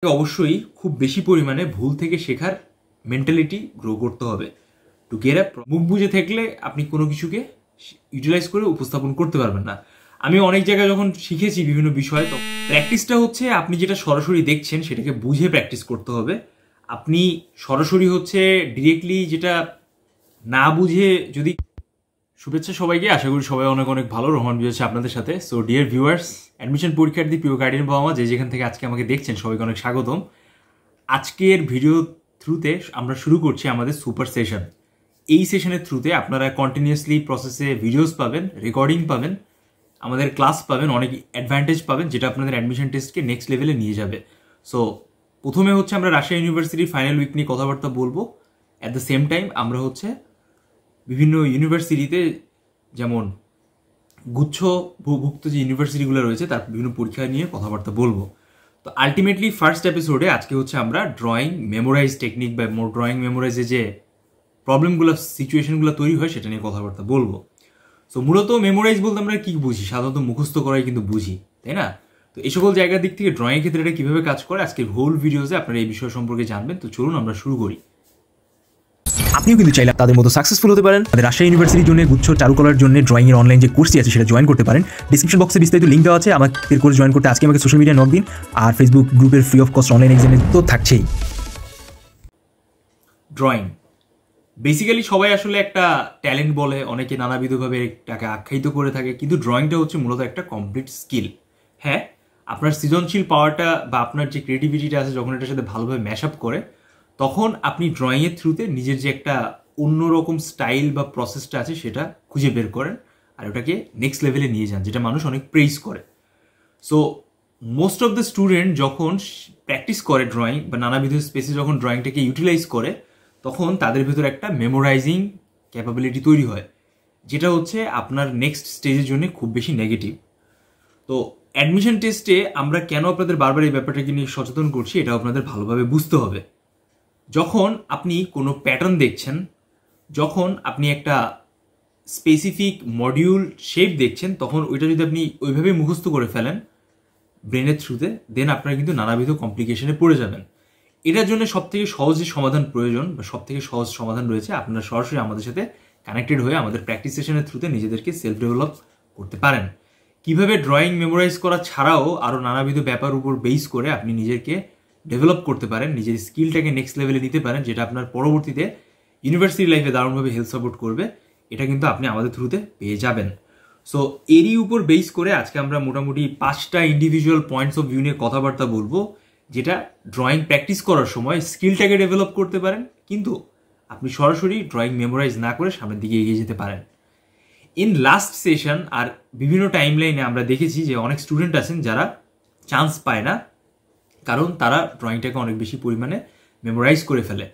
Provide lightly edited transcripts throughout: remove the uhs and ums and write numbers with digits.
অবশ্যই খুব বেশি পরিমাণে ভুল থেকে শেখার মেন্টালিটি গ্রো করতে হবে। টু গেট আপ মুখ বুঝে থাকলে আপনি কোনো কিছুকে ইউটিলাইজ করে উপস্থাপন করতে পারবেন না। আমি অনেক জায়গায় যখন শিখেছি বিভিন্ন বিষয়, তো প্র্যাকটিসটা হচ্ছে আপনি যেটা সরাসরি দেখছেন সেটাকে বুঝে প্র্যাকটিস করতে হবে। আপনি সরাসরি হচ্ছে ডিরেক্টলি যেটা না বুঝে যদি শুভেচ্ছা সবাইকে, আশা করি সবাই অনেক অনেক ভালো। রহমান হচ্ছে আপনাদের সাথে। সো ডিয়ার ভিউয়ার্স, অ্যাডমিশন পরীক্ষার্থী, প্রিয় গার্ডিয়ান বাবা মা, যে যেখান থেকে আজকে আমাকে দেখছেন সবাইকে অনেক স্বাগতম। আজকের ভিডিও থ্রুতে আমরা শুরু করছি আমাদের সুপার সেশন। এই সেশনের থ্রুতে আপনারা কন্টিনিউয়াসলি প্রসেসে ভিডিওস পাবেন, রেকর্ডিং পাবেন, আমাদের ক্লাস পাবেন, অনেক অ্যাডভান্টেজ পাবেন, যেটা আপনাদের অ্যাডমিশন টেস্টকে নেক্সট লেভেলে নিয়ে যাবে। সো প্রথমে হচ্ছে আমরা রাজশাহী ইউনিভার্সিটির ফাইনাল উইক নিয়ে কথাবার্তা বলবো। অ্যাট দ্য সেম টাইম আমরা হচ্ছে বিভিন্ন ইউনিভার্সিটিতে, যেমন গুচ্ছভুক্ত যে ইউনিভার্সিটিগুলো রয়েছে তার বিভিন্ন পরীক্ষা নিয়ে কথাবার্তা বলবো। তো আলটিমেটলি ফার্স্ট এপিসোডে আজকে হচ্ছে আমরা ড্রয়িং মেমোরাইজ টেকনিক বা ড্রয়িং মেমোরাইজে যে প্রবলেমগুলো, সিচুয়েশনগুলো তৈরি হয় সেটা নিয়ে কথাবার্তা বলবো। সো মূলত মেমোরাইজ বলতে আমরা কি বুঝি? সাধারণত মুখস্থ করাই কিন্তু বুঝি, তাই না? তো এই সকল জায়গার দিক থেকে ড্রয়িং ক্ষেত্রে এটা কীভাবে কাজ করে আজকের হোল ভিডিওতে আপনারা এই বিষয় সম্পর্কে জানবেন। তো চলুন আমরা শুরু করি। আপনিও কিন্তু চাইলে তাদের মতো সাকসেসফুল হতে পারেন। আমাদের রাজশাহী ইউনিভার্সিটির জন্য গুচ্ছ চারুকলার জন্য ড্রয়িং এর অনলাইন যে কোর্সটি আছে সেটা জয়েন করতে পারেন। ডিসক্রিপশন বক্সে বিস্তারিত লিঙ্ক দেওয়া আছে। আমাদের কোর্স জয়েন করতে আজকে আমাকে সোশ্যাল মিডিয়া নক দিন, আর ফেসবুক গ্রুপের ফ্রি অফ কস্ট অনলাইন এক্সামে তো থাকছেই। ড্রয়িং বেসিক্যালি সবাই আসলে একটা ট্যালেন্ট বলে, অনেকে নানাবিধভাবে এটাকে আখ্যায়িত করে থাকে, কিন্তু ড্রয়িংটা হচ্ছে মূলত একটা কমপ্লিট স্কিল। হ্যাঁ, আপনার সৃজনশীল পাওয়ারটা বা আপনার যে ক্রিয়েটিভিটিটা আছে যখন এটার সাথে ভালোভাবে ম্যাশ আপ করে, তখন আপনি ড্রয়িংয়ের থ্রুতে নিজের যে একটা অন্যরকম স্টাইল বা প্রসেসটা আছে সেটা খুঁজে বের করেন আর ওটাকে নেক্সট লেভেলে নিয়ে যান, যেটা মানুষ অনেক প্রেইজ করে। So most of the student যখন প্র্যাকটিস করে ড্রয়িং বা নানাবিধ স্পেসে যখন ড্রয়িংটাকে ইউটিলাইজ করে, তখন তাদের ভেতর একটা মেমোরাইজিং ক্যাপাবিলিটি তৈরি হয়, যেটা হচ্ছে আপনার নেক্সট স্টেজের জন্য খুব বেশি নেগেটিভ। তো অ্যাডমিশন টেস্টে আমরা কেন আপনাদের বারবার এই ব্যাপারটাকে নিয়ে সচেতন করছি এটা আপনাদের ভালোভাবে বুঝতে হবে। যখন আপনি কোনো প্যাটার্ন দেখছেন, যখন আপনি একটা স্পেসিফিক মডিউল শেপ দেখছেন, তখন ওইটা যদি আপনি ওইভাবেই মুখস্থ করে ফেলেন ব্রেনের থ্রুতে, দেন আপনারা কিন্তু নানাবিধ কমপ্লিকেশনে পড়ে যাবেন। এটার জন্য সবথেকে সহজ যে সমাধান প্রয়োজন বা সবথেকে সহজ সমাধান রয়েছে, আপনারা সরাসরি আমাদের সাথে কানেক্টেড হয়ে আমাদের প্র্যাকটিস সেশনের থ্রুতে নিজেদেরকে সেলফ ডেভেলপ করতে পারেন। কিভাবে ড্রয়িং মেমোরাইজ করা ছাড়াও আরও নানাবিধ ব্যাপার উপর বেস করে আপনি নিজেকে ডেভেলপ করতে পারেন, নিজের স্কিলটাকে নেক্সট লেভেলে নিতে পারেন, যেটা আপনার পরবর্তীতে ইউনিভার্সিটি লাইফে দারুণভাবে হেল্প সাপোর্ট করবে, এটা কিন্তু আপনি আমাদের থ্রুতে পেয়ে যাবেন। সো এরই উপর বেস করে আজকে আমরা মোটামুটি 5টা ইন্ডিভিজুয়াল পয়েন্টস অফ ভিউ নিয়ে কথাবার্তা বলবো, যেটা ড্রয়িং প্র্যাকটিস করার সময় স্কিলটাকে ডেভেলপ করতে পারেন, কিন্তু আপনি সরাসরি ড্রয়িং মেমোরাইজ না করে সামনের দিকে এগিয়ে যেতে পারেন। ইন লাস্ট সেশন আর বিভিন্ন টাইম লাইনে আমরা দেখেছি যে অনেক স্টুডেন্ট আছেন যারা চান্স পায় না, কারণ তারা ড্রয়িংটাকে অনেক বেশি পরিমাণে মেমোরাইজ করে ফেলে।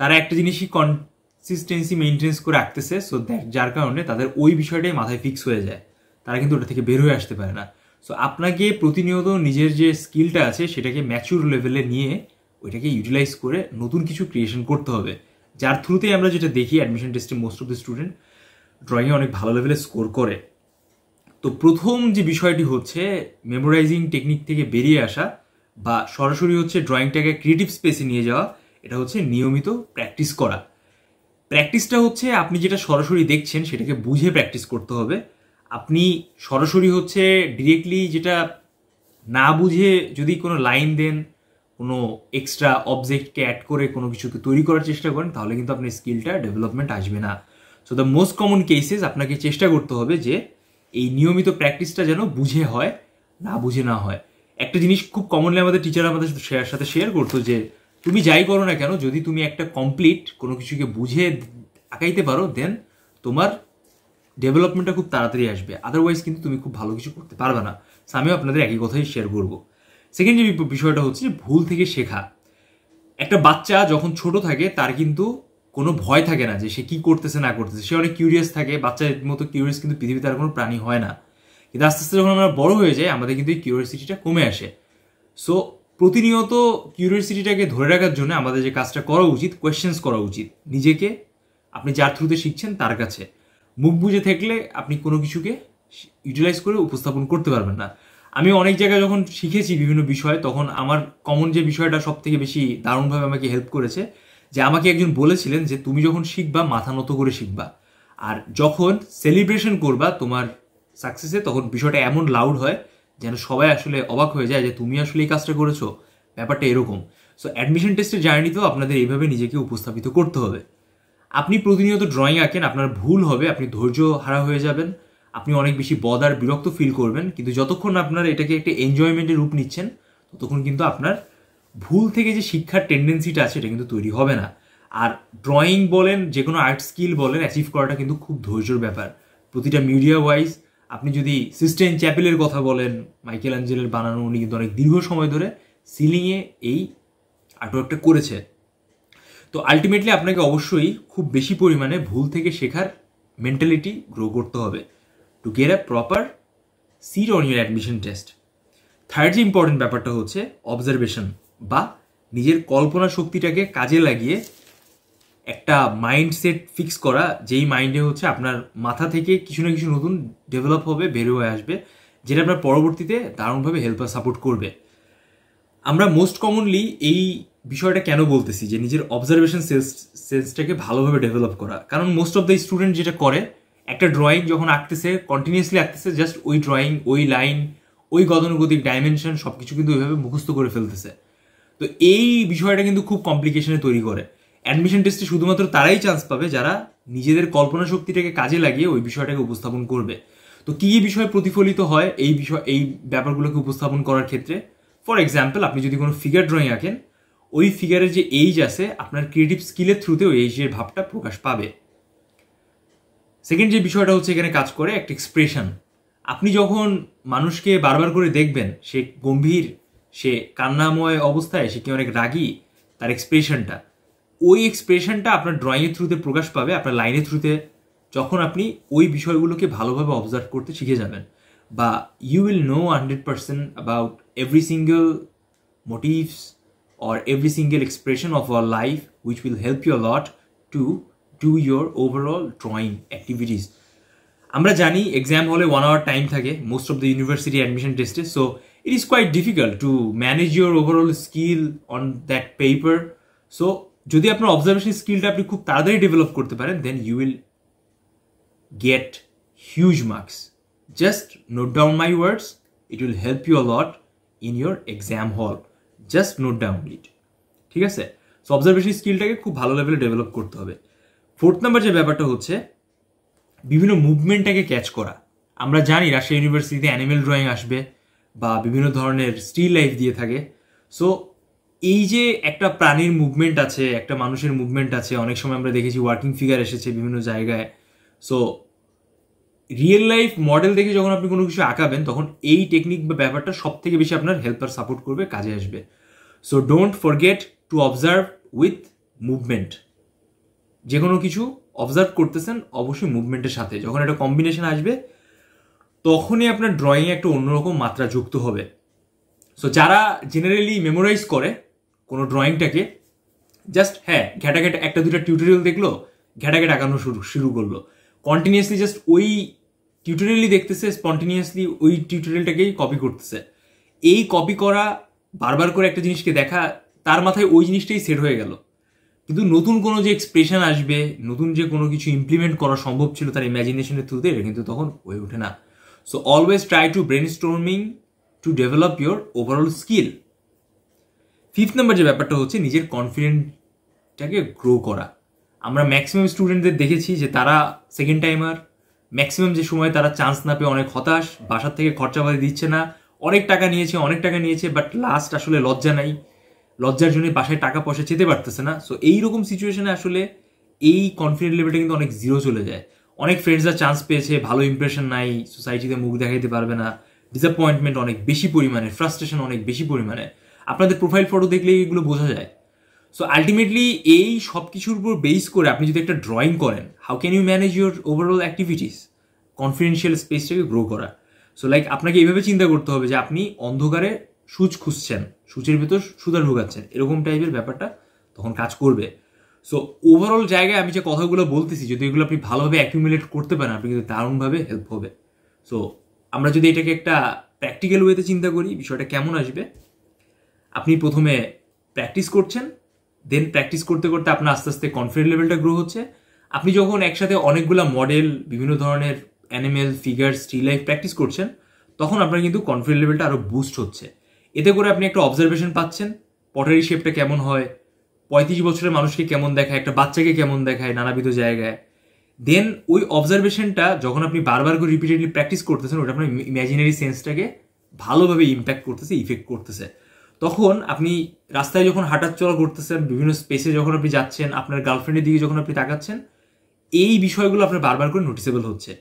তারা একটা জিনিসই কনসিস্টেন্সি মেনটেন্স করে রাখতেছে, সো যার কারণে তাদের ওই বিষয়টাই মাথায় ফিক্স হয়ে যায়, তারা কিন্তু ওটা থেকে বের হয়ে আসতে পারে না। সো আপনাকে প্রতিনিয়ত নিজের যে স্কিলটা আছে সেটাকে ম্যাচিউর লেভেলে নিয়ে ওইটাকে ইউটিলাইজ করে নতুন কিছু ক্রিয়েশন করতে হবে, যার থ্রুতে আমরা যেটা দেখি অ্যাডমিশন টেস্টে মোস্ট অফ দ্য স্টুডেন্ট ড্রয়িংয়ে অনেক ভালো লেভেলে স্কোর করে। তো প্রথম যে বিষয়টি হচ্ছে মেমোরাইজিং টেকনিক থেকে বেরিয়ে আসা বা সরাসরি হচ্ছে ড্রয়িংটাকে ক্রিয়েটিভ স্পেসে নিয়ে যাওয়া, এটা হচ্ছে নিয়মিত প্র্যাকটিস করা। প্র্যাকটিসটা হচ্ছে আপনি যেটা সরাসরি দেখছেন সেটাকে বুঝে প্র্যাকটিস করতে হবে। আপনি সরাসরি হচ্ছে ডিরেক্টলি যেটা না বুঝে যদি কোনো লাইন দেন, কোনো এক্সট্রা অবজেক্টকে অ্যাড করে কোনো কিছুকে তৈরি করার চেষ্টা করেন, তাহলে কিন্তু আপনার স্কিলটা ডেভেলপমেন্ট আসবে না। So the most common cases আপনাকে চেষ্টা করতে হবে যে এই নিয়মিত প্র্যাকটিসটা যেন বুঝে হয়, না বুঝে না হয়। একটা জিনিস খুব কমনলি আমাদের টিচার আমাদের সাথে শেয়ার করতো যে তুমি যাই করো না কেন, যদি তুমি একটা কমপ্লিট কোনো কিছুকে বুঝে আঁকাইতে পারো, দেন তোমার ডেভেলপমেন্টটা খুব তাড়াতাড়ি আসবে, আদারওয়াইজ কিন্তু তুমি খুব ভালো কিছু করতে পারবে না। আমিও আপনাদের একই কথাই শেয়ার করবো। সেকেন্ড যে বিষয়টা হচ্ছে ভুল থেকে শেখা। একটা বাচ্চা যখন ছোট থাকে তার কিন্তু কোনো ভয় থাকে না যে সে কি করতেছে না করতেছে, সে অনেক কিউরিয়াস থাকে। বাচ্চার মতো কিউরিয়াস কিন্তু পৃথিবীতে আর কোনো প্রাণী হয় না, কিন্তু আস্তে আস্তে যখন আমরা বড় হয়ে যাই আমাদের কিন্তু এই কিউরিয়াসিটিটা কমে আসে। সো প্রতিনিয়ত কিউরিয়াসিটিটাকে ধরে রাখার জন্য আমাদের যে কাজটা করা উচিত, কোয়েশ্চেন্স করা উচিত নিজেকে। আপনি যার থ্রুতে শিখছেন তার কাছে মুখ বুঝে থাকলে আপনি কোনো কিছুকে ইউটিলাইজ করে উপস্থাপন করতে পারবেন না। আমি অনেক জায়গায় যখন শিখেছি বিভিন্ন বিষয়, তখন আমার কমন যে বিষয়টা সব থেকে বেশি দারুণভাবে আমাকে হেল্প করেছে, যে আমাকে একজন বলেছিলেন যে তুমি যখন শিখবা মাথা নত করে শিখবা, আর যখন সেলিব্রেশন করবা তোমার সাকসেসে, তখন বিষয়টা এমন লাউড হয় যেন সবাই আসলে অবাক হয়ে যায় যে তুমি আসলে এই কাজটা করেছো, ব্যাপারটা এরকম। সো অ্যাডমিশন টেস্টের জার্নিতেও আপনাদের এইভাবে নিজেকে উপস্থাপিত করতে হবে। আপনি প্রতিনিয়ত ড্রয়িং আঁকেন, আপনার ভুল হবে, আপনি ধৈর্য হারা হয়ে যাবেন, আপনি অনেক বেশি বদার বিরক্ত ফিল করবেন, কিন্তু যতক্ষণ আপনার এটাকে একটা এনজয়মেন্টের রূপ নিচ্ছেন ততক্ষণ কিন্তু আপনার ভুল থেকে যে শিক্ষার টেন্ডেন্সিটা আছে এটা কিন্তু তৈরি হবে না। আর ড্রয়িং বলেন, যে কোনো আর্ট স্কিল বলেন, অ্যাচিভ করাটা কিন্তু খুব ধৈর্যর ব্যাপার। প্রতিটা মিডিয়া ওয়াইজ আপনি যদি সিস্টেন চ্যাপেলের কথা বলেন, মাইকেল অ্যাঞ্জেলের বানানো, উনি কিন্তু অনেক দীর্ঘ সময় ধরে সিলিংয়ে এই আর্টওয়ার্কটা করেছে। তো আলটিমেটলি আপনাকে অবশ্যই খুব বেশি পরিমাণে ভুল থেকে শেখার মেন্টালিটি গ্রো করতে হবে to get a proper sit on your admission test. Third যে ইম্পর্টেন্ট ব্যাপারটা হচ্ছে অবজারভেশন, বা নিজের কল্পনা শক্তিটাকে কাজে লাগিয়ে একটা মাইন্ডসেট ফিক্স করা, যেই মাইন্ডে হচ্ছে আপনার মাথা থেকে কিছু না কিছু নতুন ডেভেলপ হবে, বের হয়ে আসবে, যেটা আপনার পরবর্তীতে দারুণভাবে হেল্প আর সাপোর্ট করবে। আমরা মোস্ট কমনলি এই বিষয়টা কেন বলতেছি যে নিজের অবজারভেশন সেন্সটাকে ভালোভাবে ডেভেলপ করা, কারণ মোস্ট অফ দ্য স্টুডেন্ট যেটা করে, একটা ড্রয়িং যখন আঁকতেছে, কন্টিনিউয়াসলি আঁকতেছে, জাস্ট ওই ড্রয়িং, ওই লাইন, ওই গতানুগতিক ডাইমেনশন সব কিছু কিন্তু ওইভাবে মুখস্থ করে ফেলতেছে। তো এই বিষয়টা কিন্তু খুব কমপ্লিকেশনে তৈরি করে। অ্যাডমিশন টেস্টে শুধুমাত্র তারাই চান্স পাবে যারা নিজেদের কল্পনা শক্তিটাকে কাজে লাগিয়ে ওই বিষয়টাকে উপস্থাপন করবে। তো কী বিষয় প্রতিফলিত হয় এই ব্যাপারগুলোকে উপস্থাপন করার ক্ষেত্রে? ফর এক্সাম্পল, আপনি যদি কোনো ফিগার ড্রয়িং আঁকেন, ওই ফিগারের যে এইজ আছে, আপনার ক্রিয়েটিভ স্কিলের থ্রুতে ওই এইজের ভাবটা প্রকাশ পাবে। সেকেন্ড যে বিষয়টা হচ্ছে এখানে কাজ করে একটা এক্সপ্রেশন। আপনি যখন মানুষকে বারবার করে দেখবেন, সে গম্ভীর, সে কান্নাময় অবস্থায়, সে কি অনেক রাগী, তার এক্সপ্রেশনটা, ওই এক্সপ্রেশনটা আপনার ড্রয়িংয়ের থ্রুতে প্রকাশ পাবে, আপনার লাইনের থ্রুতে, যখন আপনি ওই বিষয়গুলোকে ভালোভাবে অবজার্ভ করতে শিখে যাবেন। বা you will know 100% about every single motives or every single expression of our life, which will help you a lot to do your overall drawing activities. আমরা জানি এক্সাম হলে 1 hour টাইম থাকে most of the university admission টেস্টে, so it is quite difficult to manage your overall skill on that paper. So যদি আপনার observation স্কিলটা আপনি খুব তাড়াতাড়ি ডেভেলপ করতে পারেন, then you will get huge marks. Just note down my words, it will help you a lot in your exam hall. Just note down it, ঠিক আছে? সো অবজারভেশন স্কিলটাকে খুব ভালো লেভেলে ডেভেলপ করতে হবে। ফোর্থ নাম্বার যে ব্যাপারটা হচ্ছে বিভিন্ন মুভমেন্টটাকে ক্যাচ করা। আমরা জানি রাজশাহী ইউনিভার্সিটিতে অ্যানিমেল ড্রয়িং আসবে বা বিভিন্ন ধরনের স্টিল লাইফ দিয়ে থাকে। সো এই যে একটা প্রাণীর মুভমেন্ট আছে, একটা মানুষের মুভমেন্ট আছে, অনেক সময় আমরা দেখেছি ওয়ার্কিং ফিগার এসেছে বিভিন্ন জায়গায়। সো রিয়েল লাইফ মডেল দেখে যখন আপনি কোনো কিছু আঁকাবেন, তখন এই টেকনিক বা ব্যাপারটা সব থেকে বেশি আপনার হেল্প আর সাপোর্ট করবে, কাজে আসবে। So don't forget to observe with movement. যে কোনো কিছু অবজার্ভ করতেছেন অবশ্যই মুভমেন্টের সাথে, যখন একটা কম্বিনেশন আসবে তখনই আপনার ড্রয়িংয়ে একটা অন্যরকম মাত্রা যুক্ত হবে। সো যারা জেনারেলি মেমোরাইজ করে কোনো ড্রয়িংটাকে, জাস্ট ঘেটাঘেটা একটা দুটা টিউটোরিয়াল দেখলো, ঘেটাঘেটা আঁকানো শুরু করলো, কন্টিনিউয়াসলি জাস্ট ওই টিউটোরিয়ালই দেখতেছে, স্পন্টিনিয়াসলি ওই টিউটোরিয়ালটাকেই কপি করতেছে। এই কপি করা, বারবার করে একটা জিনিসকে দেখা, তার মাথায় ওই জিনিসটাই সেট হয়ে গেল, কিন্তু নতুন কোনো যে এক্সপ্রেশন আসবে, নতুন যে কোনো কিছু ইমপ্লিমেন্ট করা সম্ভব ছিল তার ইম্যাজিনেশনের থ্রুতে, এটা কিন্তু তখন হয়ে ওঠে না। So always try to brainstorming to develop your overall skill. Fifth number যে ব্যাপারটা হচ্ছে নিজের কনফিডেন্সটাকে গ্রো করা। আমরা ম্যাক্সিমাম স্টুডেন্টদের দেখেছি যে তারা সেকেন্ড টাইমার, ম্যাক্সিমাম যে সময় তারা চান্স না পেয়ে অনেক হতাশ, বাসার থেকে খরচাপাতি দিচ্ছে না, অনেক টাকা নিয়েছে, বাট লাস্ট আসলে লজ্জা নাই, লজ্জার জন্য বাসায় টাকা পয়সা চেতে পারতেছে না। সো এইরকম সিচুয়েশনে আসলে এই কনফিডেন্ট লেভেলটা কিন্তু অনেক জিরো চলে যায়। অনেক ফ্রেন্ডসরা চান্স পেয়েছে, ভালো ইমপ্রেশন নাই, সোসাইটিতে মুখ দেখাইতে পারবে না, ডিসঅ্যাপয়েন্টমেন্ট অনেক বেশি পরিমাণে, ফ্রাস্ট্রেশন অনেক বেশি পরিমাণে, আপনাদের প্রোফাইল ফটো দেখলেই এগুলো বোঝা যায়। সো আলটিমেটলি এই সব কিছুর উপর বেস করে আপনি যদি একটা ড্রয়িং করেন, how can you manage your overall activities, confidential স্পেসটাকে গ্রো করা। সো লাইক আপনাকে এইভাবে চিন্তা করতে হবে যে আপনি অন্ধকারে সূচ খুঁজছেন, সূচের ভেতর সুতা ঢুকাচ্ছেন, এরকম টাইপের ব্যাপারটা তখন কাজ করবে। সো ওভারঅল জায়গায় আমি যে কথাগুলো বলতেছি, যদি এগুলো আপনি ভালোভাবে অ্যাকিউমুলেট করতে পারেন, আপনি কিন্তু দারুণভাবে হেল্প হবে। সো আমরা যদি এটাকে একটা প্র্যাকটিক্যাল ওয়েতে চিন্তা করি বিষয়টা কেমন আসবে। আপনি প্রথমে প্র্যাকটিস করছেন, দেন প্র্যাকটিস করতে করতে আপনার আস্তে আস্তে কনফিডেন্স লেভেলটা গ্রো হচ্ছে। আপনি যখন একসাথে অনেকগুলো মডেল, বিভিন্ন ধরনের animal, figure, still life practice করছেন, তখন আপনার কিন্তু কনফিডেন্স লেভেলটা আরও বুস্ট হচ্ছে। এতে করে আপনি একটা অবজারভেশন পাচ্ছেন, পটারি শেপটা কেমন হয়, 35 বছরের মানুষকে কেমন দেখায়, একটা বাচ্চাকে কেমন দেখায় নানাবিধ জায়গায়। দেন ওই অবজারভেশনটা যখন আপনি বারবার করে রিপিটেডলি প্র্যাকটিস করতেছেন, ওটা আপনার ইমাজিনারি সেন্সটাকে ভালোভাবে ইম্প্যাক্ট করতেছে, ইফেক্ট করতেছে। তখন আপনি রাস্তায় যখন হাঁটাচলা করতেছেন, বিভিন্ন স্পেসে যখন আপনি যাচ্ছেন, আপনার গার্লফ্রেন্ডের দিকে যখন আপনি তাকাচ্ছেন, এই বিষয়গুলো আপনার বারবার করে নোটিসেবল হচ্ছে।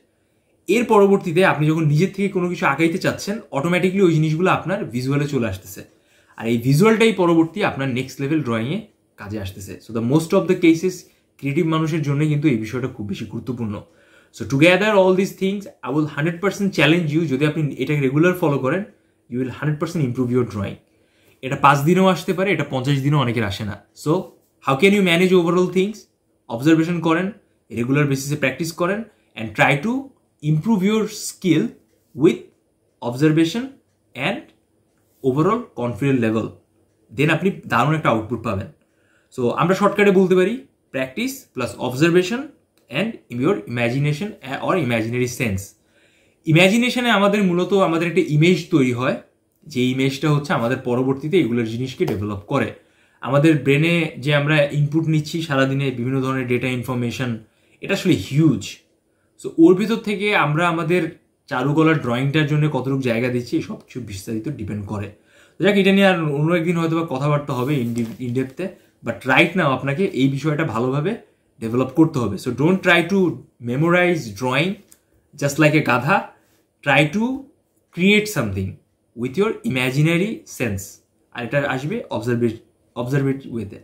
এর পরবর্তীতে আপনি যখন নিজের থেকে কোনো কিছু আগাইতে চাচ্ছেন, অটোমেটিকলি ওই জিনিসগুলো আপনার ভিজুয়ালে চলে আসতেছে, আর এই ভিজুয়ালটাই পরবর্তী আপনার নেক্সট লেভেল ড্রয়িংয়ে কাজে আসতেছে। So the most of the cases creative মানুষের জন্য কিন্তু এই বিষয়টা খুব বেশি গুরুত্বপূর্ণ। So together all this things I will 100% challenge you, যদি আপনি এটাকে রেগুলার ফলো করেন, you will 100% improve your drawing. এটা 5 দিনেও আসতে পারে, এটা 50 দিনেও অনেকের আসে না। So how can you manage overall things? Observation করেন, রেগুলার বেসিসে প্র্যাকটিস করেন, and try to improve your skill with observation and overall confidence level. Then আপনি দারুণ একটা আউটপুট পাবেন। সো আমরা শর্টকাটে বলতে পারি practice plus observation and your imagination or imaginary sense. ইম্যাজিনেশনে আমাদের মূলত আমাদের একটা ইমেজ তৈরি হয়, যে ইমেজটা হচ্ছে আমাদের পরবর্তীতে এগুলোর জিনিসকে ডেভেলপ করে। আমাদের ব্রেনে যে আমরা ইনপুট নিচ্ছি সারাদিনে বিভিন্ন ধরনের ডেটা ইনফরমেশন, এটা আসলে হিউজ। সো ওর ভিতর থেকে আমরা আমাদের চারুকলার ড্রয়িংটার জন্য কতটুকু জায়গা দিচ্ছি, সব কিছু বিস্তারিত ডিপেন্ড করে। যাক, এটা নিয়ে আর অন্য একদিন হয়তো বা কথাবার্তা হবে ইনডেপথে, বাট রাইট নাও আপনাকে এই বিষয়টা ভালোভাবে ডেভেলপ করতে হবে। So don't try to memorise drawing just like a গাধা, try to create something with your imaginary sense, আর এটা আসবে অবজারভেটিভ ওয়েতে।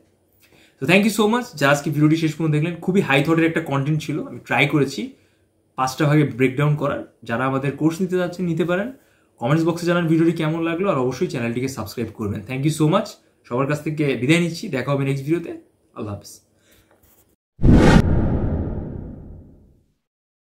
তো থ্যাংক ইউ সো মাচ যা আজকে ভিডিওটি শেষ পর্যন্ত দেখলেন। খুবই হাই থটের একটা কন্টেন্ট ছিল, আমি ট্রাই করেছি 5টা ভাগে ব্রেকডাউন করার। যারা আমাদের কোর্স নিতে যাচ্ছেন নিতে পারেন। কমেন্টস বক্সে জানান ভিডিওটি কেমন লাগলো, আর অবশ্যই চ্যানেলটিকে সাবস্ক্রাইব করবেন। থ্যাংক ইউ সো মাচ, সবার কাছ থেকে বিদায় নিচ্ছি, দেখা হবে নেক্সট ভিডিওতে। আল্লাহ হাফিজ।